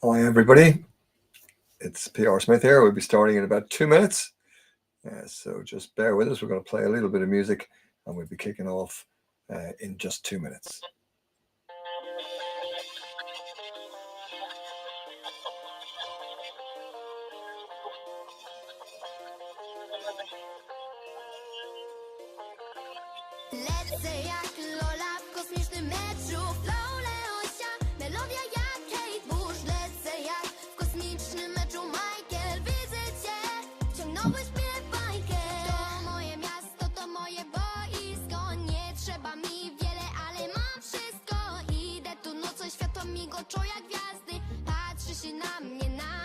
Hi, everybody. It's PR Smith here. We'll be starting in about 2 minutes. So just bear with us. We're going to play a little bit of music and we'll be kicking off in just 2 minutes. Lecę jak Lola w kosmicznym meczu. Flow Leosia, melodia jak Kate Bush. Lecę jak w kosmicznym meczu Michael. Widzę cię, ciągnąłeś mnie w bajkę. To moje miasto, to moje boisko. Nie trzeba mi wiele, ale mam wszystko. Idę tu nocą, światło migoczą jak gwiazdy. Patrzy się na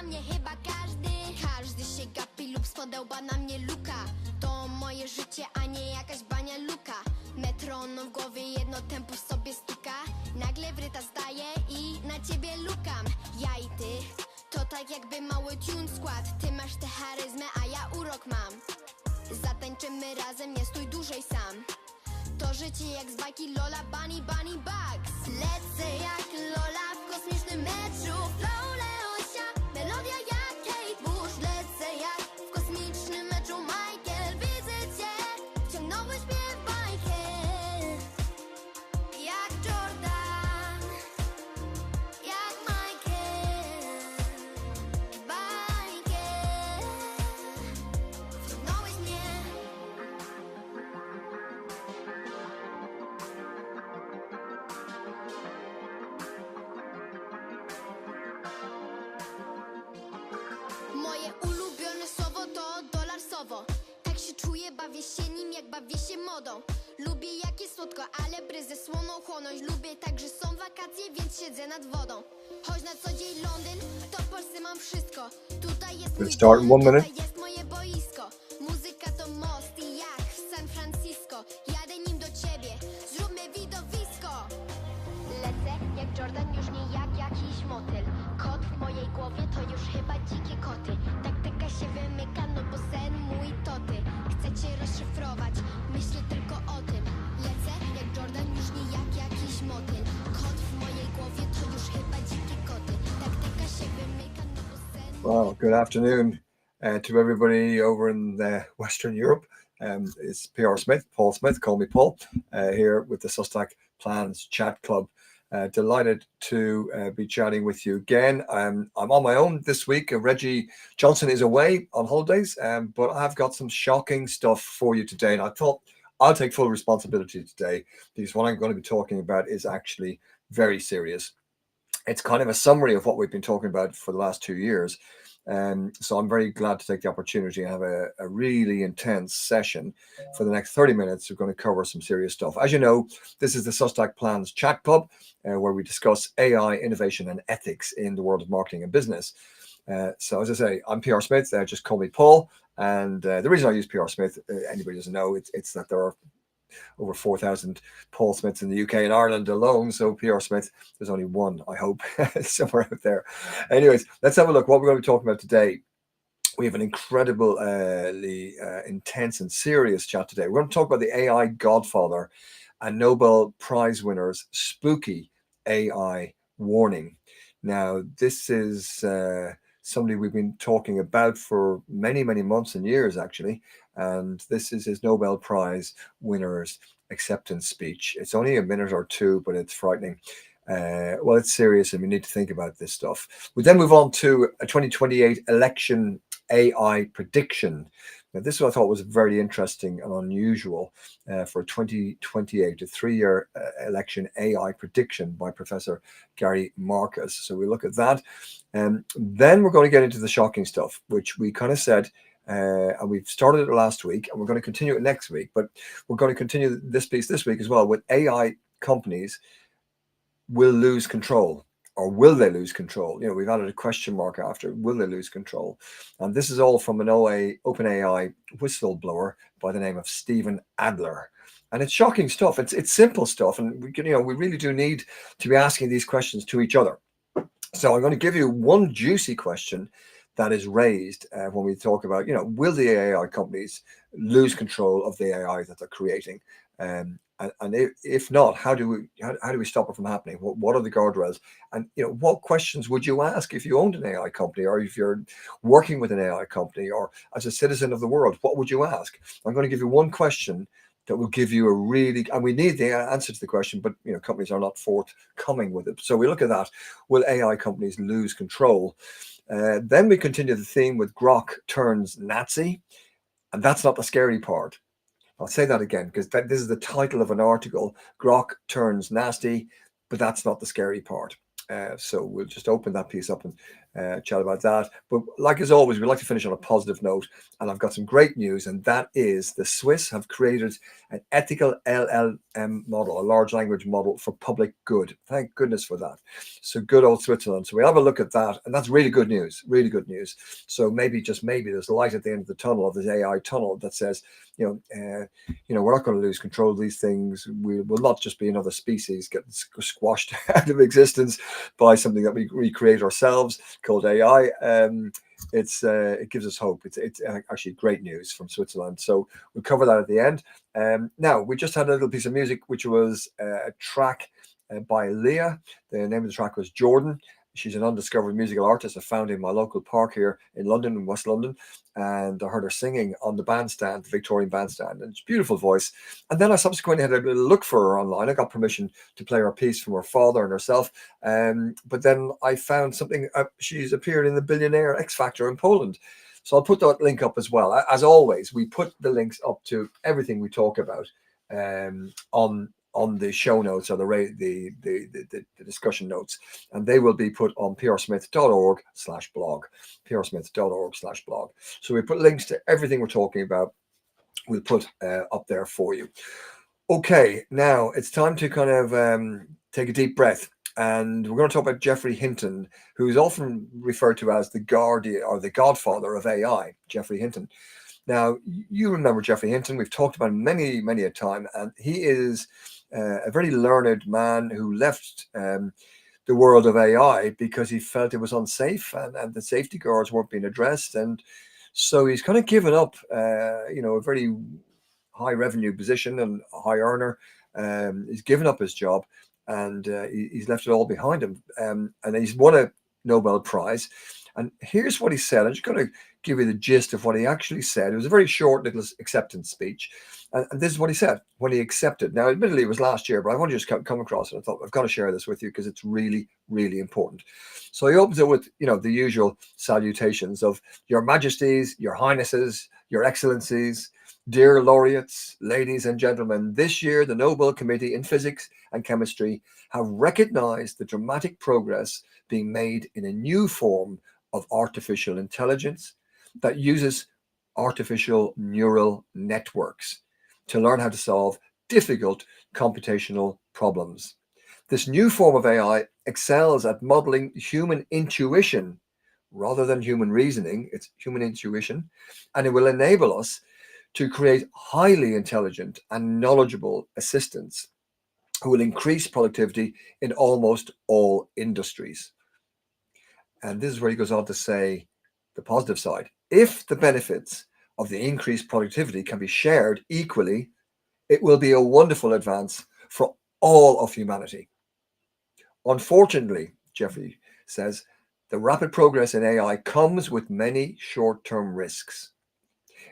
mnie chyba każdy. Każdy się gapi lub spodełba na mnie luka. To moje życie, a nie jakaś bania luka. Metronom w głowie jedno tempo w sobie stuka. Nagle wryta staje i na ciebie lukam. Ja i ty, to tak jakby mały tune skład. Ty masz tę charyzmę, a ja urok mam. Zatańczymy razem, nie stój dłużej sam. To życie jak z bajki Lola, Bunny, Bunny, Bugs. Lecę jak Lola w kosmicznym meczu. Flow Leosia, melodia jak Kate Bush. Lecę jak w kosmicznym meczu Michael. Widzę cię, ciągnąłeś mnie w bajkę. Jak Jordan, jak Michael. Bajkę, wciągnąłeś mnie. Moje ulubione słowo to dolarsowo. Tak się czuję, bawię się nim jak bawię się modą. Lubię jak jest słodko, ale bryzę słoną chłonąć. Lubię tak, że są wakacje, więc siedzę nad wodą. Choć na co dzień Londyn, to w Polsce mam wszystko. Tutaj jest mój start in dom, 1 minute. tutaj jest moje boisko. Muzyka to most i jak w San Francisco. Jadę nim do ciebie, zróbmy widowisko. Lecę jak Jordan, już nie jak jakiś motyl. Kot w mojej głowie to już chyba dzikie koty. Taktyka się wymyka, no bo sen mój to ty. Chcę cię rozszyfrować, myślę tylko o tym. Lecę jak Jordan, już nie jak jakiś motyl. Kot w mojej głowie to już chyba dzikie koty. Taktyka się wymyka, no bo sen... Well, good afternoon to everybody over in Western Europe. It's PR Smith, Paul Smith, call me Paul, here with the Sustac Plans Chat Club. Delighted to be chatting with you again. I'm on my own this week. Reggie Johnson is away on holidays, but I've got some shocking stuff for you today. And I thought I'll take full responsibility today because what I'm going to be talking about is actually very serious. It's kind of a summary of what we've been talking about for the last 2 years. So I'm very glad to take the opportunity and have a really intense session for the next 30 minutes. We're going to cover some serious stuff. As you know, this is the Sustac Plans Chat Club, where we discuss AI, innovation, and ethics in the world of marketing and business. So as I say, I'm PR Smith. Just call me Paul. And the reason I use PR Smith, anybody doesn't know, it's that there are over 4,000 Paul Smiths in the UK and Ireland alone. So PR Smith, there's only one, I hope, somewhere out there. Anyways, let's have a look. What we're going to be talking about today. We have an incredibly intense and serious chat today. We're going to talk about the AI godfather and Nobel Prize winner's spooky AI warning. Now, this is somebody we've been talking about for many, many months and years, actually. And this is his Nobel Prize winner's acceptance speech. It's only a minute or two, but it's frightening. Well, it's serious, and we need to think about this stuff. We then move on to a 2028 election AI prediction. Now, this is what I thought was very interesting and unusual for 2028, a 3-year election AI prediction by Professor Gary Marcus. So we look at that. And then we're going to get into the shocking stuff, which we kind of said, and we've started it last week, and we're going to continue it next week. But we're going to continue this piece this week as well with AI companies will lose control. Or will they lose control? You know, we've added a question mark after, will they lose control? And this is all from an OpenAI whistleblower by the name of Stephen Adler. And it's shocking stuff. It's simple stuff. And we really do need to be asking these questions to each other. So I'm going to give you one juicy question that is raised when we talk about, will the AI companies lose control of the AI that they're creating? And if not, how do we stop it from happening? What are the guardrails? And what questions would you ask if you owned an AI company, or if you're working with an AI company, or as a citizen of the world? What would you ask? I'm going to give you one question that will give you a really, and we need the answer to the question, but companies are not forthcoming with it. So we look at that. Will AI companies lose control? Then we continue the theme with Grok turns Nazi, and that's not the scary part. I'll say that again, because this is the title of an article. Grok turns nasty, but that's not the scary part. So we'll just open that piece up and chat about that. But like as always, we like to finish on a positive note. And I've got some great news, and that is the Swiss have created an ethical LLM model, a large language model for public good. Thank goodness for that. So good old Switzerland. So we have a look at that, and that's really good news, really good news. So maybe, just maybe, there's light at the end of the tunnel, of this AI tunnel, that says, we're not going to lose control of these things. We will not just be another species getting squashed out of existence by something that we recreate ourselves called AI. It gives us hope. It's actually great news from Switzerland. So we'll cover that at the end. Now, we just had a little piece of music, which was a track by Leah. The name of the track was Jordan. She's an undiscovered musical artist I found in my local park here in London, in West London. And I heard her singing on the bandstand, the Victorian bandstand, and it's a beautiful voice. And then I subsequently had a look for her online. I got permission to play her piece from her father and herself. But then I found something. She's appeared in the Billionaire X Factor in Poland. So I'll put that link up as well. As always, we put the links up to everything we talk about on the show notes, or the discussion notes, and they will be put on prsmith.org/blog, prsmith.org/blog. So we put links to everything we're talking about. We'll put up there for you. Okay, now it's time to kind of take a deep breath, and we're going to talk about Geoffrey Hinton, who is often referred to as the guardian or the godfather of AI. Geoffrey Hinton. Now, you remember Geoffrey Hinton. We've talked about him many, many a time, and he is a very learned man who left the world of AI because he felt it was unsafe, and the safety guards weren't being addressed. And so he's kind of given up, a very high revenue position and a high earner. He's given up his job, and he's left it all behind him. And he's won a Nobel Prize. And here's what he said. I'm just going to give you the gist of what he actually said. It was a very short little acceptance speech. And this is what he said when he accepted. Now, admittedly, it was last year, but I want to just come across it. I thought, I've got to share this with you because it's really, really important. So he opens it with, the usual salutations of Your Majesties, Your Highnesses, Your Excellencies, dear laureates, ladies and gentlemen. This year, the Nobel Committee in Physics and Chemistry have recognized the dramatic progress being made in a new form of artificial intelligence that uses artificial neural networks to learn how to solve difficult computational problems. This new form of AI excels at modeling human intuition rather than human reasoning. It's human intuition, and it will enable us to create highly intelligent and knowledgeable assistants who will increase productivity in almost all industries. And this is where he goes on to say the positive side. If the benefits of the increased productivity can be shared equally, it will be a wonderful advance for all of humanity. Unfortunately, Geoffrey says, the rapid progress in AI comes with many short-term risks.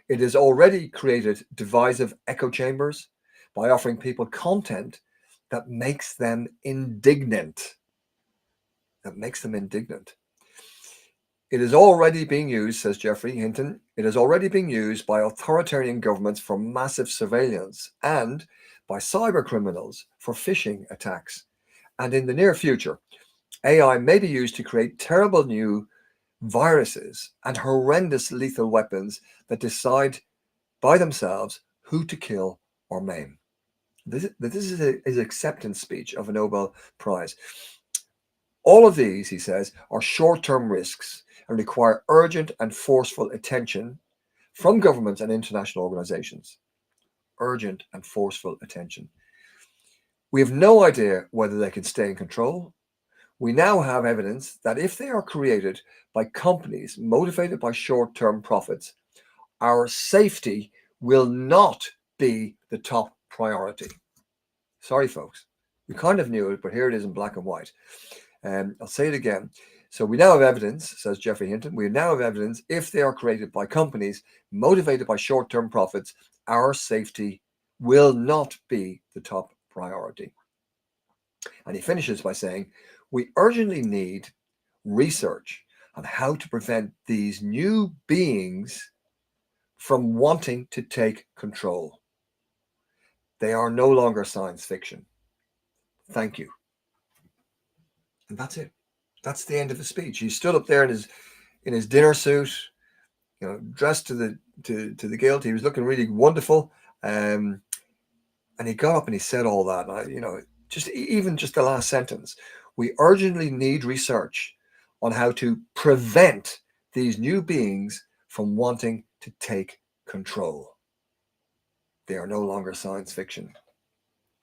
It has already created divisive echo chambers by offering people content that makes them indignant. It is already being used, says Geoffrey Hinton, it is already being used by authoritarian governments for massive surveillance and by cyber criminals for phishing attacks. And in the near future, AI may be used to create terrible new viruses and horrendous lethal weapons that decide by themselves who to kill or maim. This is his acceptance speech of a Nobel Prize. All of these, he says, are short-term risks and require urgent and forceful attention from governments and international organizations. Urgent and forceful attention. We have no idea whether they can stay in control. We now have evidence that if they are created by companies motivated by short-term profits, our safety will not be the top priority. Sorry, folks. We kind of knew it, but here it is in black and white. I'll say it again. So we now have evidence, says Jeffrey Hinton, we now have evidence if they are created by companies motivated by short-term profits, our safety will not be the top priority. And he finishes by saying, we urgently need research on how to prevent these new beings from wanting to take control. They are no longer science fiction. Thank you. And that's it. That's the end of his speech. He stood up there in his dinner suit, dressed to the gilt. He was looking really wonderful, and he got up and he said all that. And just the last sentence. We urgently need research on how to prevent these new beings from wanting to take control. They are no longer science fiction.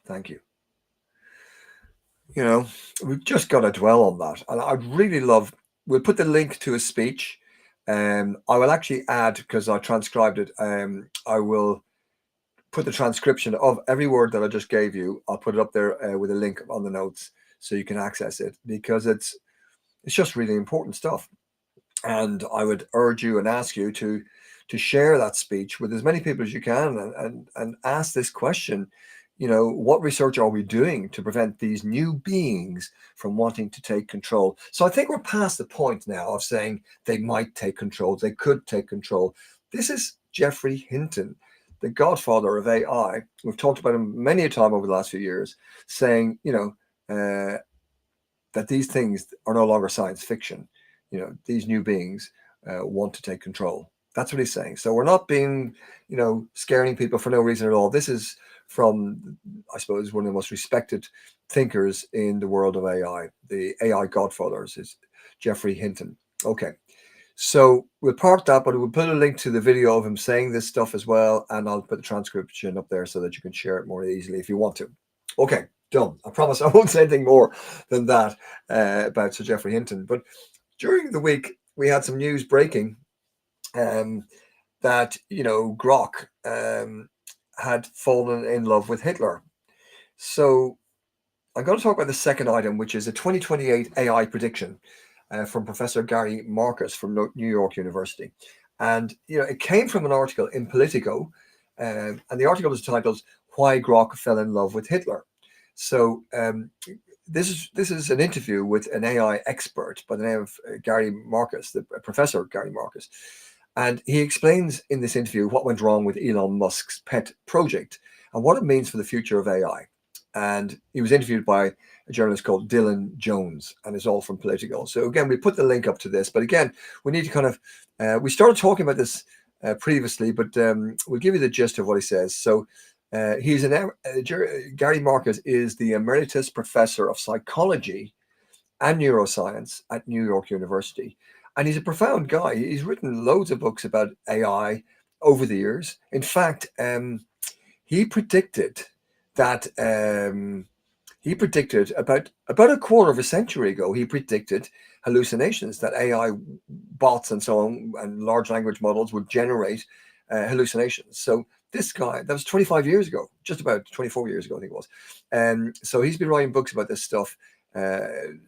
Thank you. We've just got to dwell on that. And I'd really love, we'll put the link to his speech. I will actually add, because I transcribed it, I will put the transcription of every word that I just gave you. I'll put it up there with a link on the notes so you can access it, because it's just really important stuff. And I would urge you and ask you to share that speech with as many people as you can and ask this question. What research are we doing to prevent these new beings from wanting to take control? So I think we're past the point now of saying they might take control, they could take control. This is Jeffrey Hinton, the godfather of AI. We've talked about him many a time over the last few years, saying, that these things are no longer science fiction. These new beings want to take control. That's what he's saying. So we're not being, scaring people for no reason at all. This is from, I suppose, one of the most respected thinkers in the world of AI. The AI godfathers is Jeffrey Hinton. Okay. So we'll park that, but we'll put a link to the video of him saying this stuff as well. And I'll put the transcription up there so that you can share it more easily if you want to. Okay, done. I promise I won't say anything more than that about Sir Jeffrey Hinton. But during the week, we had some news breaking that, Grok had fallen in love with Hitler. So I'm going to talk about the second item, which is a 2028 AI prediction from Professor Gary Marcus from New York University. And, it came from an article in Politico, and the article is titled, Why Grok Fell in Love with Hitler. So this is an interview with an AI expert by the name of Gary Marcus, the Professor Gary Marcus. And he explains in this interview what went wrong with Elon Musk's pet project and what it means for the future of AI. And he was interviewed by a journalist called Dylan Jones, and it's all from Politico. So again, we put the link up to this. But again, we need to kind of, we started talking about this previously, but we'll give you the gist of what he says. So Gary Marcus is the Emeritus Professor of Psychology and Neuroscience at New York University. And he's a profound guy. He's written loads of books about AI over the years. In fact, he predicted that about a quarter of a century ago, he predicted hallucinations, that AI bots and so on and large language models would generate hallucinations. So this guy, that was 25 years ago, just about 24 years ago, I think it was. So he's been writing books about this stuff.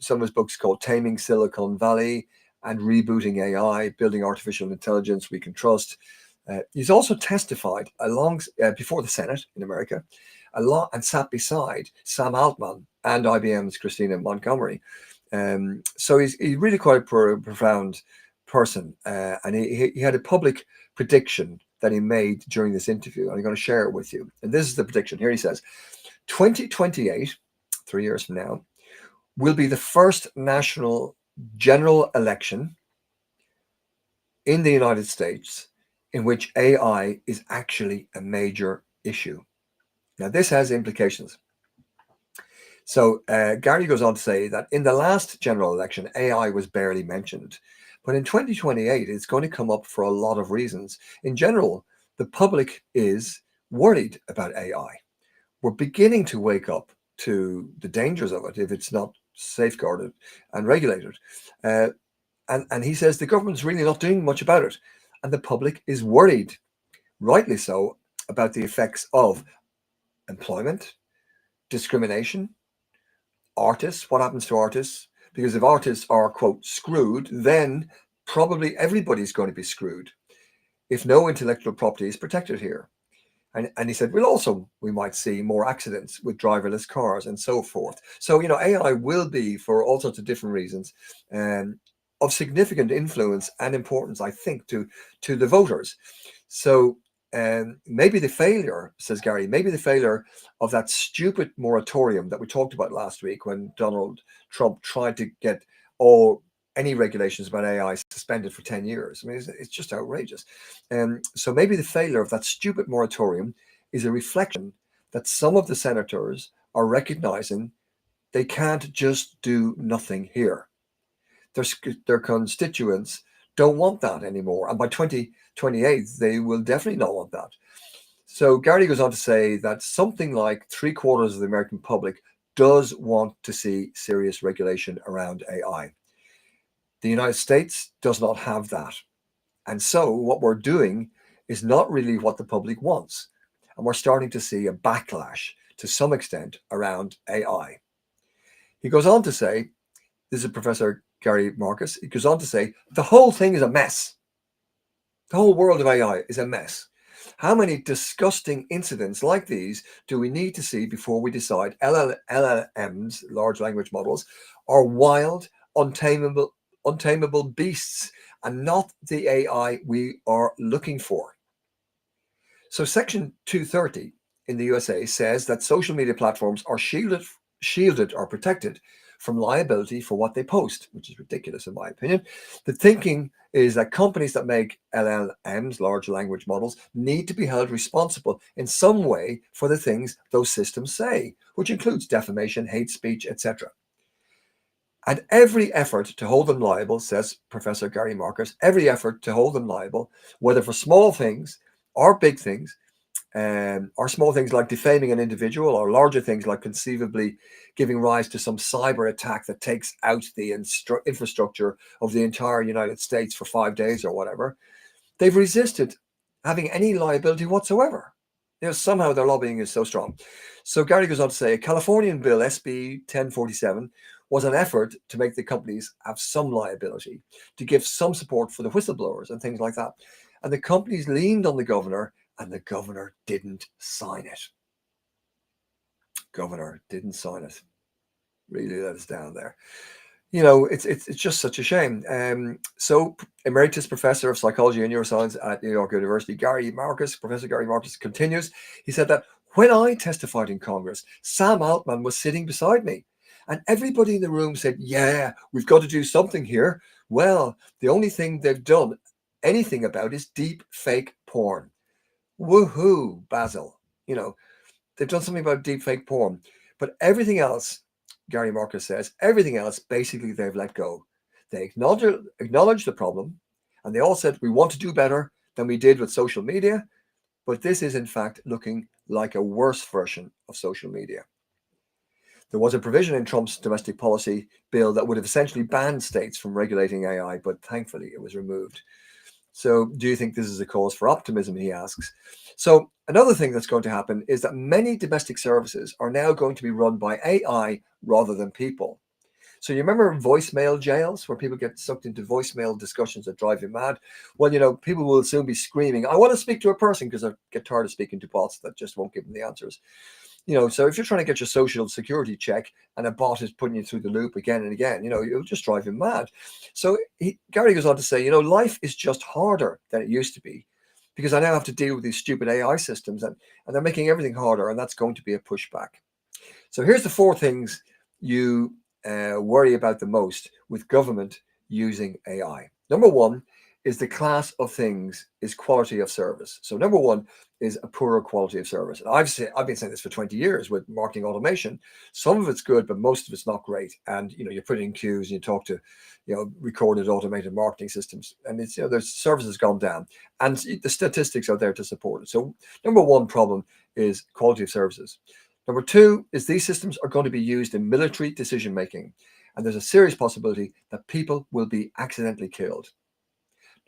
Some of his books called Taming Silicon Valley and Rebooting AI, Building Artificial Intelligence We Can Trust. He's also testified before the Senate in America and sat beside Sam Altman and IBM's Christina Montgomery. So he's really quite a profound person. And he had a public prediction that he made during this interview, and I'm going to share it with you. And this is the prediction. Here he says, 2028, 3 years from now, will be the first national general election in the United States in which AI is actually a major issue. Now, this has implications. So Gary goes on to say that in the last general election, AI was barely mentioned. But in 2028, it's going to come up for a lot of reasons. In general, the public is worried about AI. We're beginning to wake up to the dangers of it if it's not safeguarded and regulated. And he says the government's really not doing much about it. And the public is worried, rightly so, about the effects of employment, discrimination, artists, what happens to artists? Because if artists are, quote, screwed, then probably everybody's going to be screwed if no intellectual property is protected here. And he said, we might see more accidents with driverless cars and so forth. So, AI will be, for all sorts of different reasons, of significant influence and importance, I think, to the voters. So maybe the failure, says Gary, maybe the failure of that stupid moratorium that we talked about last week when Donald Trump tried to get any regulations about AI suspended for 10 years. I mean, it's just outrageous. So maybe the failure of that stupid moratorium is a reflection that some of the senators are recognizing they can't just do nothing here. Their constituents don't want that anymore. And by 2028, they will definitely not want that. So Gary goes on to say that something like 3/4 of the American public does want to see serious regulation around AI. The United States does not have that. And so what we're doing is not really what the public wants. And we're starting to see a backlash to some extent around AI. He goes on to say, this is Professor Gary Marcus, he goes on to say, the whole thing is a mess. The whole world of AI is a mess. How many disgusting incidents like these do we need to see before we decide LLMs, large language models, are wild, untamable beasts and not the AI we are looking for? So Section 230 in the USA says that social media platforms are shielded or protected from liability for what they post, which is ridiculous in my opinion. The thinking is that companies that make LLMs, large language models, need to be held responsible in some way for the things those systems say, which includes defamation, hate speech, etc. And every effort to hold them liable, says Professor Gary Marcus, every effort to hold them liable, whether for small things or big things, or small things like defaming an individual, or larger things like conceivably giving rise to some cyber attack that takes out the infrastructure of the entire United States for 5 days or whatever, they've resisted having any liability whatsoever. Somehow their lobbying is so strong. So Gary goes on to say, a Californian bill, SB 1047, was an effort to make the companies have some liability, to give some support for the whistleblowers and things like that. And the companies leaned on the governor, and the governor didn't sign it. Governor didn't sign it. Really let us down there. It's just such a shame. So Emeritus Professor of Psychology and Neuroscience at New York University, Professor Gary Marcus continues. He said that when I testified in Congress, Sam Altman was sitting beside me. And everybody in the room said, yeah, we've got to do something here. Well, the only thing they've done anything about is deep fake porn. Woohoo, Basil. They've done something about deep fake porn. But everything else, Gary Marcus says, everything else, basically they've let go. They acknowledge the problem, and they all said, we want to do better than we did with social media, but this is in fact looking like a worse version of social media. There was a provision in Trump's domestic policy bill that would have essentially banned states from regulating AI, but thankfully it was removed. So do you think this is a cause for optimism, he asks. So another thing that's going to happen is that many domestic services are now going to be run by AI rather than people. So you remember voicemail jails where people get sucked into voicemail discussions that drive you mad? Well, people will soon be screaming, I want to speak to a person, because I get tired of speaking to bots that just won't give them the answers. So if you're trying to get your social security check and a bot is putting you through the loop again and again, it'll just drive you mad. So Gary goes on to say, life is just harder than it used to be, because I now have to deal with these stupid AI systems, and they're making everything harder, and that's going to be a pushback. So here's the 4 things you worry about the most with government using AI. Number 1 is the class of things is quality of service. So number 1 is a poorer quality of service. And I've been saying this for 20 years with marketing automation. Some of it's good, but most of it's not great. And you put in queues and you talk to recorded automated marketing systems, and it's their service has gone down, and the statistics are there to support it. So number 1 problem is quality of services. Number 2 is these systems are going to be used in military decision making, and there's a serious possibility that people will be accidentally killed.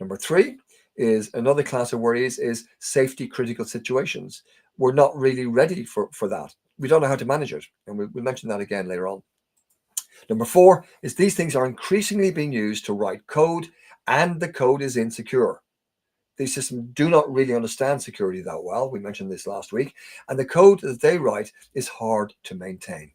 Number 3 is another class of worries is safety critical situations. We're not really ready for that. we don't know how to manage it. And we'll mention that again later on. Number 4 is these things are increasingly being used to write code, and the code is insecure. These systems do not really understand security that well. We mentioned this last week. And the code that they write is hard to maintain.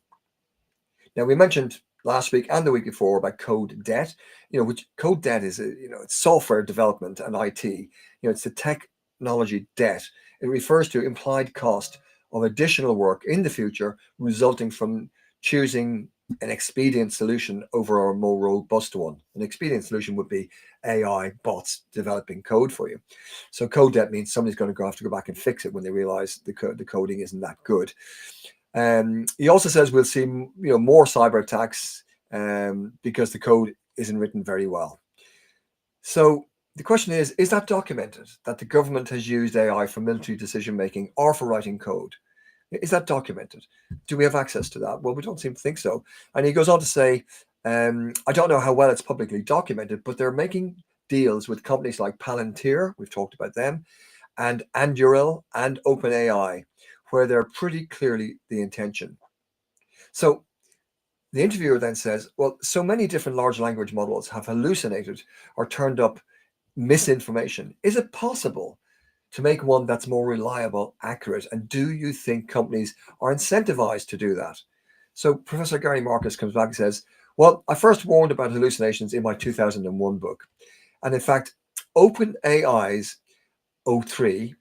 Now, we mentioned last week and the week before about code debt, which code debt is, it's software development and IT. It's the technology debt. It refers to implied cost of additional work in the future resulting from choosing an expedient solution over a more robust one. An expedient solution would be AI bots developing code for you. So code debt means somebody's going to have to go back and fix it when they realize the coding isn't that good. He also says we'll see more cyber attacks because the code isn't written very well. So the question is that documented, that the government has used AI for military decision making or for writing code? Is that documented? Do we have access to that? Well, we don't seem to think so. And he goes on to say, I don't know how well it's publicly documented, but they're making deals with companies like Palantir, we've talked about them, and Anduril and OpenAI, where they're pretty clearly the intention. So the interviewer then says, well, so many different large language models have hallucinated or turned up misinformation. Is it possible to make one that's more reliable, accurate? And do you think companies are incentivized to do that? So Professor Gary Marcus comes back and says, well, I first warned about hallucinations in my 2001 book. And in fact, OpenAI's O3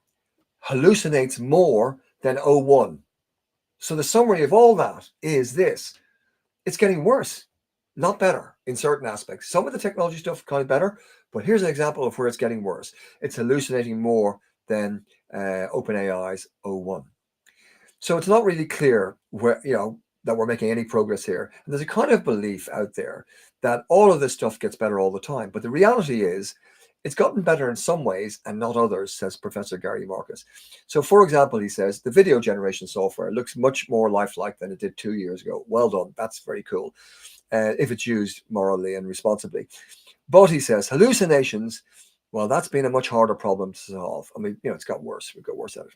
hallucinates more than O1. So the summary of all that is this: it's getting worse, not better in certain aspects. Some of the technology stuff kind of better, but here's an example of where it's getting worse. It's hallucinating more than OpenAI's O1. So it's not really clear where, that we're making any progress here. And there's a kind of belief out there that all of this stuff gets better all the time. But the reality is it's gotten better in some ways and not others, says Professor Gary Marcus. So for example, he says the video generation software looks much more lifelike than it did 2 years ago. Well done. That's very cool. If it's used morally and responsibly. But he says hallucinations, well, that's been a much harder problem to solve. I mean, it's got worse. We've got worse at it.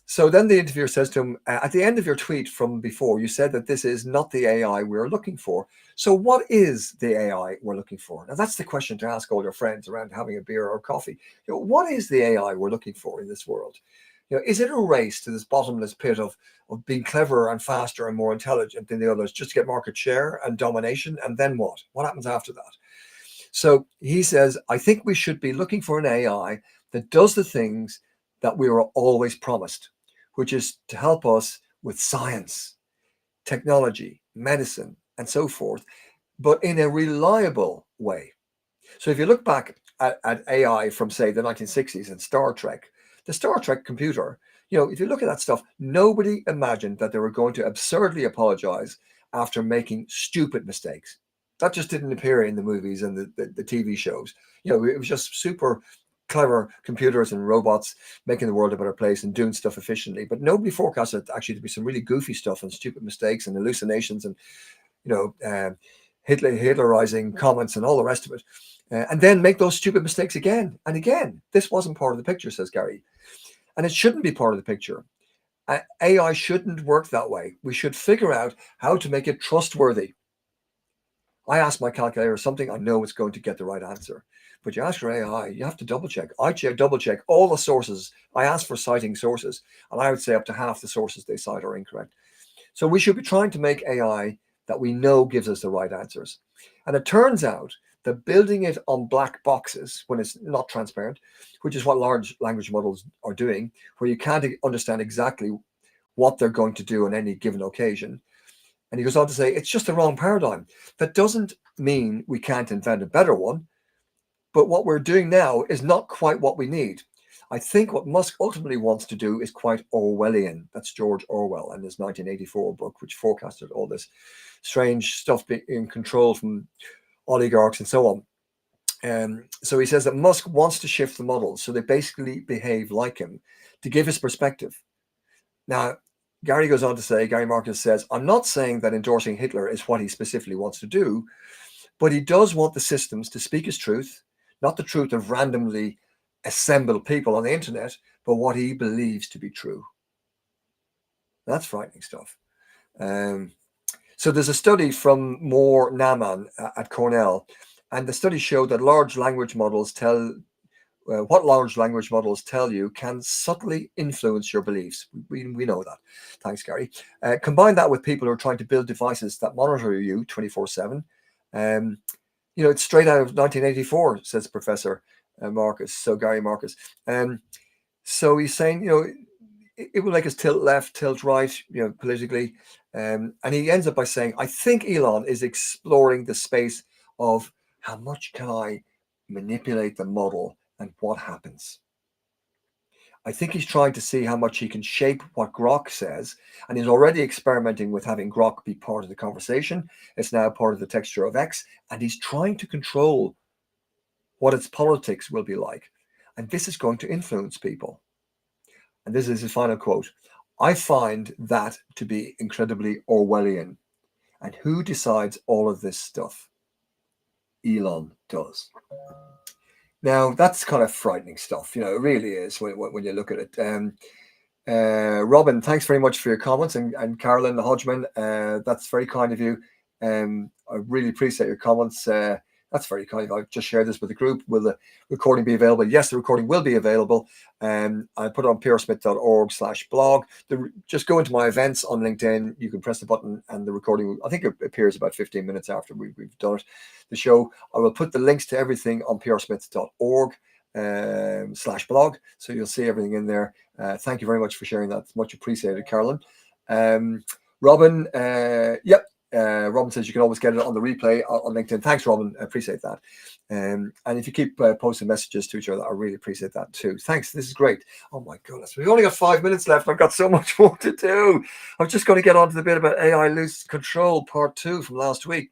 So then the interviewer says to him, at the end of your tweet from before, you said that this is not the AI we're looking for. So what is the AI we're looking for? Now, that's the question to ask all your friends around having a beer or coffee. What is the AI we're looking for in this world? Is it a race to this bottomless pit of being cleverer and faster and more intelligent than the others just to get market share and domination? And then what? What happens after that? So he says, I think we should be looking for an AI that does the things that we were always promised, which is to help us with science, technology, medicine, and so forth, but in a reliable way. So if you look back at AI from, say, the 1960s and Star Trek, the Star Trek computer, if you look at that stuff, nobody imagined that they were going to absurdly apologize after making stupid mistakes. That just didn't appear in the movies and the TV shows. It was just super clever computers and robots making the world a better place and doing stuff efficiently. But nobody forecasted actually to be some really goofy stuff and stupid mistakes and hallucinations and, Hitlerizing comments and all the rest of it. And then make those stupid mistakes again and again. This wasn't part of the picture, says Gary. And it shouldn't be part of the picture. AI shouldn't work that way. We should figure out how to make it trustworthy. I ask my calculator something, I know it's going to get the right answer. But you ask your AI, you have to double check. I double check all the sources. I ask for citing sources, and I would say up to half the sources they cite are incorrect. So we should be trying to make AI that we know gives us the right answers. And it turns out that building it on black boxes when it's not transparent, which is what large language models are doing, where you can't understand exactly what they're going to do on any given occasion. And he goes on to say, it's just the wrong paradigm. That doesn't mean we can't invent a better one, but what we're doing now is not quite what we need. I think what Musk ultimately wants to do is quite Orwellian. That's George Orwell and his 1984 book, which forecasted all this strange stuff being controlled from oligarchs and so on. So he says that Musk wants to shift the models so they basically behave like him to give his perspective. Now, Gary goes on to say, Gary Marcus says, I'm not saying that endorsing Hitler is what he specifically wants to do, but he does want the systems to speak his truth, not the truth of randomly assembled people on the internet, but what he believes to be true. That's frightening stuff. So there's a study from Moore Naman at Cornell, and the study showed that large language models tell what large language models tell you can subtly influence your beliefs. We know that. Thanks, Gary. Combine that with people who are trying to build devices that monitor you 24/7. It's straight out of 1984, says Professor Marcus. So Gary Marcus. So he's saying, it will make us tilt left, tilt right, politically. And he ends up by saying, I think Elon is exploring the space of how much can I manipulate the model and what happens. I think he's trying to see how much he can shape what Grok says, and he's already experimenting with having Grok be part of the conversation. It's now part of the texture of X, and he's trying to control what its politics will be like. And this is going to influence people. And this is his final quote. I find that to be incredibly Orwellian. And who decides all of this stuff? Elon does. Now, that's kind of frightening stuff. It really is when you look at it. Robin, thanks very much for your comments. And Carolyn Hodgman, that's very kind of you. I really appreciate your comments. That's very kind. I've just shared this with the group. Will the recording be available? Yes, the recording will be available. I put it on prsmith.org/blog. Just go into my events on LinkedIn. You can press the button and the recording, I think it appears about 15 minutes after we've done it. The show, I will put the links to everything on prsmith.org. /blog. So you'll see everything in there. Thank you very much for sharing that. It's much appreciated, Carolyn. Robin, yep. Robin says you can always get it on the replay on LinkedIn. Thanks, Robin. I appreciate that. And if you keep posting messages to each other, I really appreciate that too. Thanks. This is great. Oh my goodness. We've only got 5 minutes left. I've got so much more to do. I'm just going to get on to the bit about AI lose control, part 2 from last week.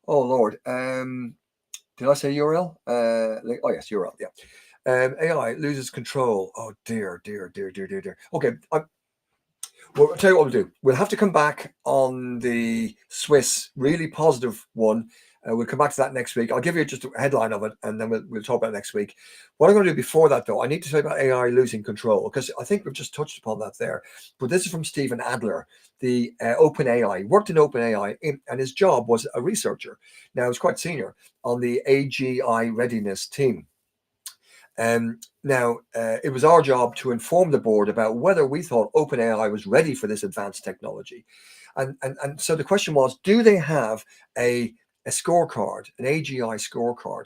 Oh, Lord. Did I say URL? Oh, yes, URL. Yeah. AI loses control. Oh, dear. Okay. Well, I'll tell you what we'll do. We'll have to come back on the Swiss really positive one. We'll come back to that next week. I'll give you just a headline of it, and then we'll talk about it next week. What I'm going to do before that, though, I need to talk about AI losing control, because I think we've just touched upon that there. But this is from Stephen Adler, the OpenAI. He worked in OpenAI, and his job was a researcher. Now, he was quite senior on the AGI readiness team. Now, it was our job to inform the board about whether we thought OpenAI was ready for this advanced technology. And so the question was, do they have a scorecard, an AGI scorecard?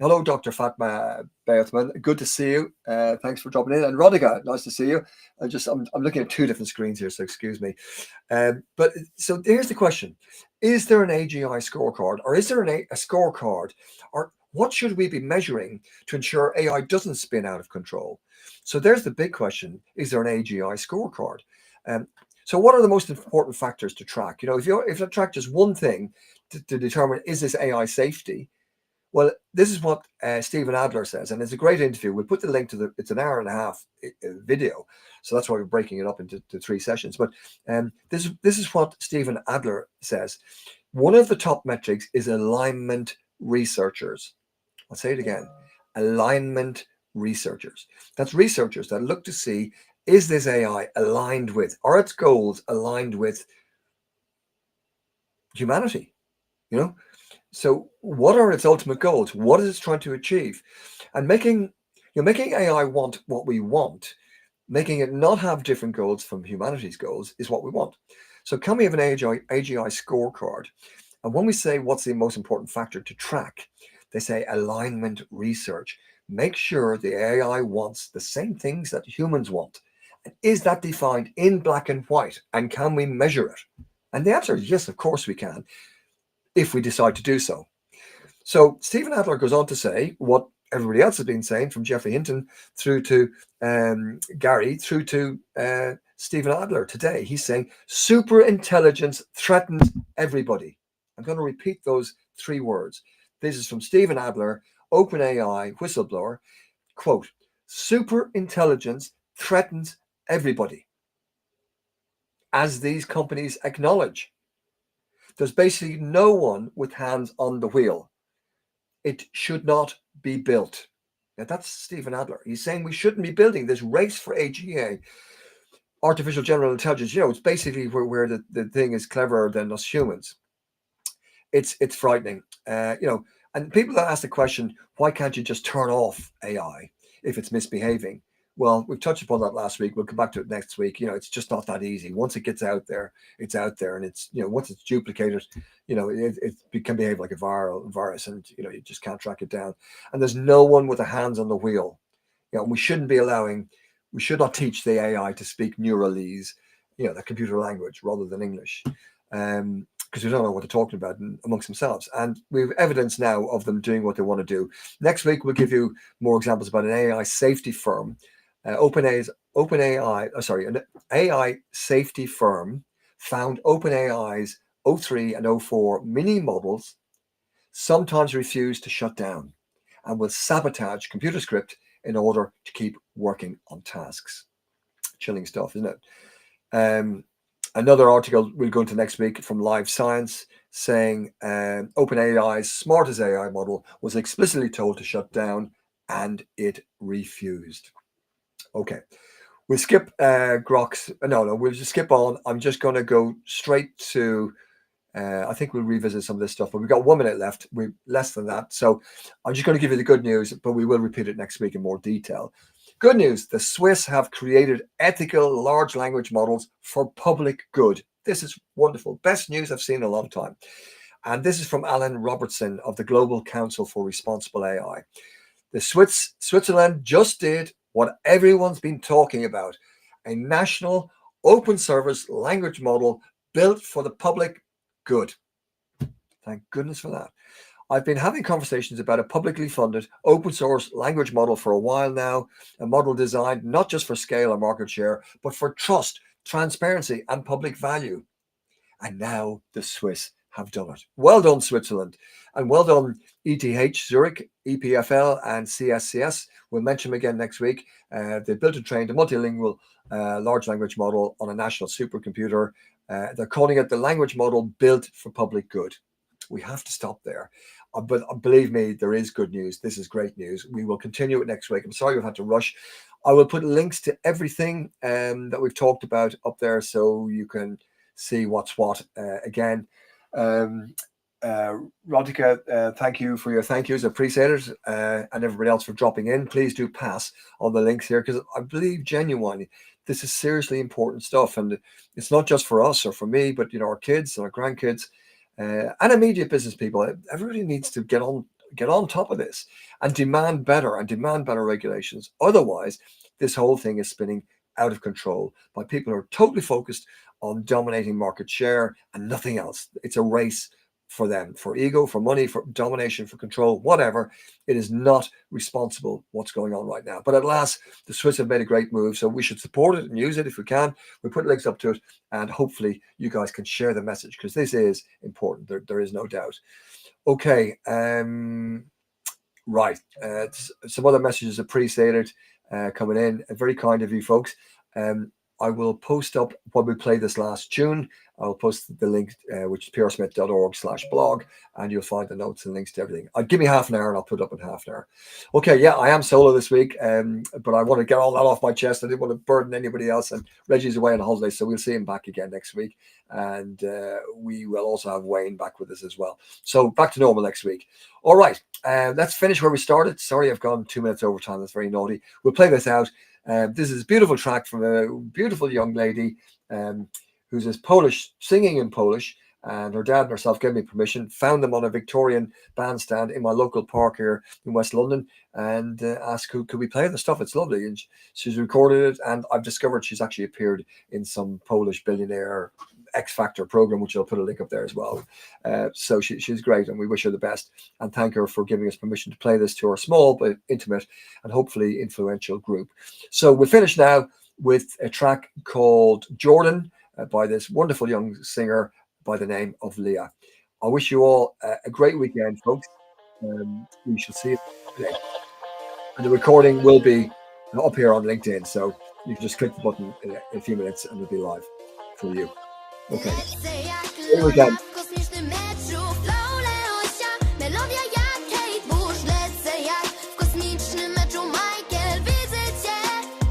Hello, Dr. Fatma Berthman. Good to see you. Thanks for dropping in. And Rodiga, nice to see you. I'm looking at 2 different screens here, so excuse me. But so here's the question. Is there an AGI scorecard, or is there a scorecard, or what should we be measuring to ensure AI doesn't spin out of control? So there's the big question. Is there an AGI scorecard? So what are the most important factors to track? If you track just one thing to determine, is this AI safety? Well, this is what Stephen Adler says, and it's a great interview. We'll put the link to it's an hour and a half video. So that's why we're breaking it up into 3 sessions. But this is what Stephen Adler says. One of the top metrics is alignment researchers. I'll say it again, alignment researchers. That's researchers that look to see, is this AI aligned with, are its goals aligned with humanity? So what are its ultimate goals? What is it trying to achieve? And making AI want what we want, making it not have different goals from humanity's goals is what we want. So can we have an AGI scorecard? And when we say what's the most important factor to track, they say alignment research. Make sure the AI wants the same things that humans want. And is that defined in black and white? And can we measure it? And the answer is yes, of course we can, if we decide to do so. So Stephen Adler goes on to say what everybody else has been saying, from Jeffrey Hinton through to Gary, through to Stephen Adler today. He's saying super intelligence threatens everybody. I'm going to repeat those 3 words. This is from Stephen Adler, OpenAI whistleblower. Quote, super intelligence threatens everybody, as these companies acknowledge. There's basically no one with hands on the wheel. It should not be built. Now, that's Stephen Adler. He's saying we shouldn't be building this race for AGI. artificial general intelligence, it's basically where the thing is cleverer than us humans. It's frightening, and people that ask the question, why can't you just turn off AI if it's misbehaving? Well, we've touched upon that last week. We'll come back to it next week. It's just not that easy. Once it gets out there, it's out there, and it's once it's duplicated, it can behave like a virus, and you just can't track it down. And there's no one with their hands on the wheel. We shouldn't be we should not teach the AI to speak Neuralese, the computer language, rather than English. Because we don't know what they're talking about amongst themselves. And we have evidence now of them doing what they want to do. Next week, we'll give you more examples about an AI safety firm. An AI safety firm found OpenAI's O3 and O4 mini models sometimes refuse to shut down and will sabotage computer script in order to keep working on tasks. Chilling stuff, isn't it? Another article we'll go into next week from Live Science saying OpenAI's smartest AI model was explicitly told to shut down and it refused. Okay, we'll skip Grok's. No, we'll just skip on. I'm just going to go straight to. I think we'll revisit some of this stuff, but we've got 1 minute left. We're less than that, so I'm just going to give you the good news, but we will repeat it next week in more detail. Good news, the Swiss have created ethical large language models for public good. This is wonderful. Best news I've seen in a long time. And this is from Alan Robertson of the Global Council for Responsible AI. The Switzerland just did what everyone's been talking about, a national open source language model built for the public good. Thank goodness for that. I've been having conversations about a publicly funded open source language model for a while now, a model designed not just for scale or market share, but for trust, transparency, and public value. And now the Swiss have done it. Well done, Switzerland. And well done, ETH Zurich, EPFL, and CSCS. We'll mention them again next week. They built and trained a multilingual large language model on a national supercomputer. They're calling it the language model built for public good. We have to stop there. But believe me, there is good news. This is great news. We will continue it next week. I'm sorry we've had to rush. I will put links to everything that we've talked about up there so you can see what's what again. Radhika, thank you for your thank yous. I appreciate it. And everybody else for dropping in. Please do pass on the links here because I believe genuinely this is seriously important stuff. And it's not just for us or for me, but our kids and our grandkids. And immediate business people, everybody needs to get on top of this and demand better regulations. Otherwise, this whole thing is spinning out of control by people who are totally focused on dominating market share and nothing else. It's a race for them, for ego, for money, for domination, for control, whatever. It is not responsible what's going on right now. But at last, the Swiss have made a great move, so we should support it and use it if we can. We'll put links up to it, and hopefully you guys can share the message because this is important. There is no doubt. Okay, right. Some other messages appreciated coming in. Very kind of you folks. I will post up when we played this last tune. I'll post the link, which is prsmith.org/blog, and you'll find the notes and links to everything. Give me half an hour and I'll put it up in half an hour. Okay, yeah, I am solo this week, but I want to get all that off my chest. I didn't want to burden anybody else, and Reggie's away on holiday, so we'll see him back again next week. And we will also have Wayne back with us as well. So back to normal next week. All right, let's finish where we started. Sorry, I've gone 2 minutes over time. That's very naughty. We'll play this out. This is a beautiful track from a beautiful young lady who's this Polish, singing in Polish, and her dad and herself gave me permission, found them on a Victorian bandstand in my local park here in West London, and asked, could we play the stuff? It's lovely. And she's recorded it, and I've discovered she's actually appeared in some Polish billionaire X Factor program, which I'll put a link up there as well. So she's great, and we wish her the best, and thank her for giving us permission to play this to our small but intimate and hopefully influential group. So we'll finish now with a track called Jordan by this wonderful young singer by the name of Leah. I wish you all a great weekend, folks. We shall see you today. And the recording will be up here on LinkedIn, so you can just click the button in a few minutes and it'll be live for you. Okay. Here we go.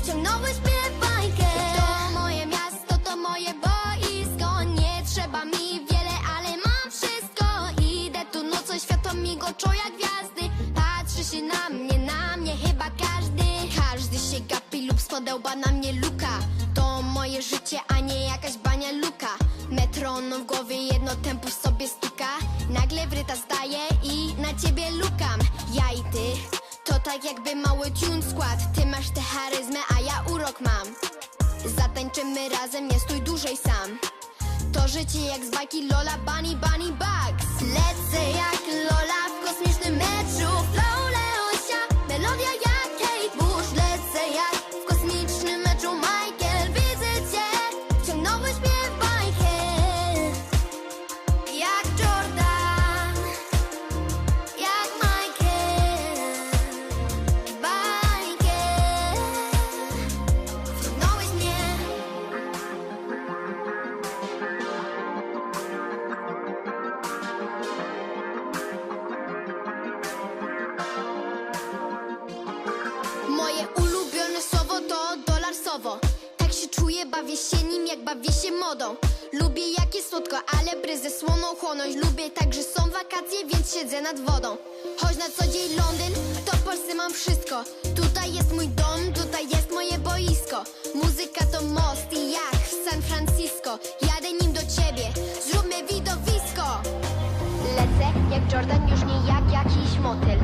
Ciągnąłeś mnie bajkę. To moje tak jakby mały tune skład. Ty masz tę charyzmę, a ja urok mam. Zatańczymy razem, nie stój dłużej sam. To życie jak z bajki Lola, Bunny, Bunny, Bugs. Lecę jak Lola w kosmicznym meczu. Flow Leosia, melodia jak Kate Bush. Lecę jak w kosmicznym meczu Michael. Widzę cię, ciągnąłeś mnie w bajkę. Jak Jordan, jak Michael. W bajkę wciągnąłeś mnie. Moje ulubione słowo to dolarsowo. Tak się czuję, bawię się nim jak bawię się modą. Lubię jak jest słodko, ale bryzę słoną chłonąć. Lubię tak, że są wakacje, więc siedzę nad wodą. Choć na co dzień Londyn, to w Polsce mam wszystko. Tutaj jest mój dom, tutaj jest moje boisko. Muzyka to most i jak w San Francisco. Jadę nim do ciebie, zróbmy widowisko. Lecę jak Jordan, już nie jak jakiś motyl.